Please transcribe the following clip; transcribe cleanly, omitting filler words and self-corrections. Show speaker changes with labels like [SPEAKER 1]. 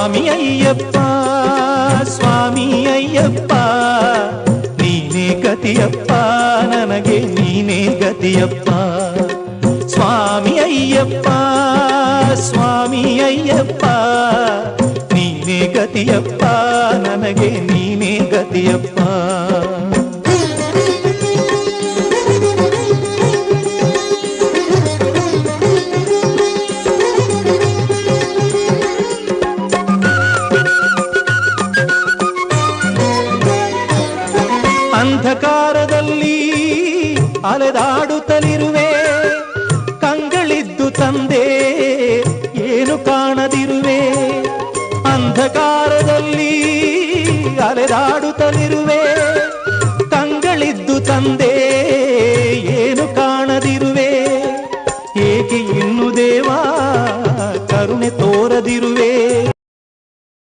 [SPEAKER 1] ಸ್ವಾಮಿ ಅಯ್ಯಪ್ಪ ಸ್ವಾಮಿ ಅಯ್ಯಪ್ಪ ನೀನೇ ಗತಿಯಪ್ಪ ನನಗೆ ನೀನೇ ಗತಿಯಪ್ಪ ಸ್ವಾಮಿ ಅಯ್ಯಪ್ಪ ಸ್ವಾಮಿ ಅಯ್ಯಪ್ಪ ನೀನೇ ಗತಿಯಪ್ಪ ನನಗೆ ನೀನೇ ಗತಿಯಪ್ಪ ಅಂಧಕಾರದಲ್ಲಿ ಅಲೆದಾಡುತ್ತಲಿರುವೆ ಕಂಗಳಿದ್ದು ತಂದೆ ಏನು ಕಾಣದಿರುವೆ ಅಂಧಕಾರದಲ್ಲಿ ಅಲೆದಾಡುತ್ತಲಿರುವೆ ಕಂಗಳಿದ್ದು ತಂದೆ ಏನು ಕಾಣದಿರುವೆ ಏಕೆ ಇನ್ನು ದೇವಾ ಕರುಣೆ ತೋರದಿರುವೆ